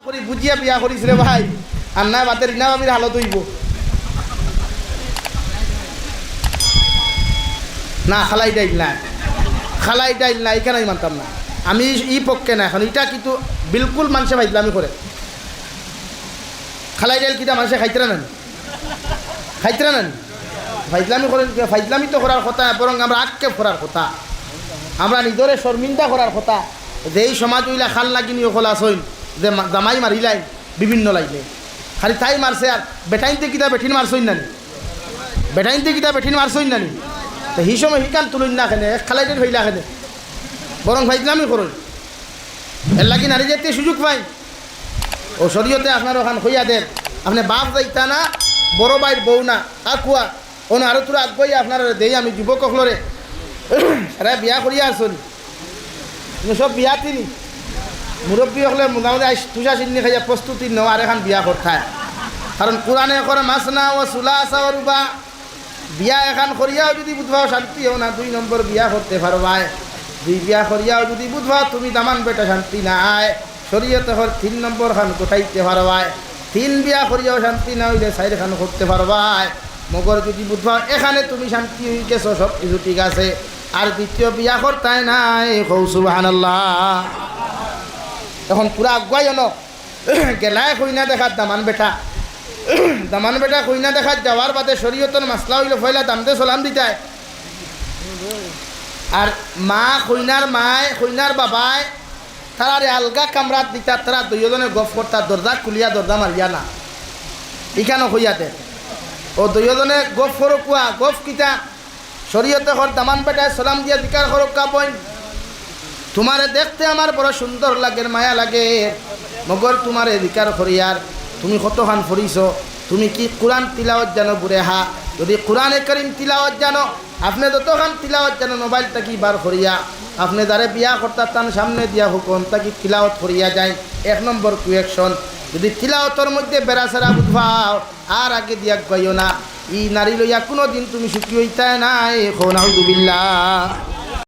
করি বুঝিয়া বিয়া করিস রে ভাই, আর না বাতের ইনা বাবির হালত হইব না। খালাই ডাইল না, খালাই ডাইল না, এখানে আমি মানতাম না। আমি ই পক্ষে না এখন, এটা কিন্তু বিলকুল মানুষে ভাইতলামি করে। খালাই ডাইল কিটা মানুষে খাইতরা নেন, খাইতরা নেন, ফাইজলামি করেন। ফাইজলামি তো করার কথা, বরং আমরা আক্ষেপ করার কথা, আমরা নিজরে শর্মিন্দা করার কথা। যে এই সমাজ উইলা খাল লাগিনি ওখলা আসইন যে জামাই মারিলাই বিভিন্ন লাইনে, খালি তাই মারছে। আর বেটাইনতে কিতা বেঠিন মারছইন নানি, বেটাইনতে কিতা বেঠিন মারছইন নানি, তো সেই সময় শিকান তুলুন না খেনে, এক খালাইটের হইলা খেনে, বরং ফাইজলামি করুন। এর লাগি নারী যেতে সুযোগ পাই ও শরীয়তে আপনার ওখান হইয়া দেন। আপনি বাপ যাইতা না, বড় বাইর বউ না, আর কুয়া ও না আরো তোরা আগবই আপনার দেই। আমি যুবক হলরে এরা বিয়া করিয়া আসুন, সব বিয়া তিনি মুরব্বী হলে মোটামুটি তুষা চিনি খাইয়া প্রস্তুতি নেওয়া আর এখন বিয়া করতায়। কারণ কোরআনে করে মাসনা ও চুলা চাওয়া বিয়া এখন করিয়াও যদি বুধবাও শান্তিও না, 2 নম্বর বিয়া করতে পারবায়। 2 বিয়া করিয়াও যদি বুধবাও তুমি দামান বেটা শান্তি নাই, শরীয়তে হর 3 নম্বর খান কোথাইতে পারবায়। 3 বিয়া করিয়াও শান্তি না হইলে 4 খান করতে পারবায়। মগর যদি বুধবাও এখানে তুমি শান্তি হয়ে গেছো, সব কিছু ঠিক আছে। আর দ্বিতীয় বিয়া করতায় নাই, কৌ সুবহানাল্লাহ। এখন পুরা আগুয়াই ন গেলায় কইনা দেখাত দামান বেটা, দামান বেটা কইনা দেখাত যাওয়ার বাদে শরীয়তর মাসলা হইল ফয়লা দামদে সালাম দিতায়। আর মা কইনার মায় কইনার বাবায় তারা আলগা কামরাত দিতা, তারা 2 জনে গফ করতা, দরজা খুলিয়া দরজা মারিয়া না এখানে হইয়াতে। ও 2 জনে গফ করো কুয়া, গফ কিতা শরীয়তে হর দামান বেটায় সালাম দিয়া দিকার করো কাবই। তোমারে দেখতে আমার বড় সুন্দর লাগে, মায়া লাগে, মগর তোমারে দিকার করিয়ার তুমি কতখান ফরিস, তুমি কি কোরআন তিলাওয়াত জানো বুড়ে হা? যদি কোরআনে করিম তিলাওয়াত জানো, আপনি যতখান তিলাওয়াত জানো মোবাইলটা কি বার করিয়া আপনি যারে বিয়া করতা তার সামনে দিয়া হুকুম তাকে তিলাওয়াত করিয়া যায়। 1 নম্বর কুয়েকশন, যদি তিলাওয়াতর মধ্যে বেড়াছেরা বুঝবাও আর আগে দিয়া গাইও না। ই নারী লইয়া কোনো দিন তুমি সুখী হইতায় নাই। নাউযুবিল্লাহ।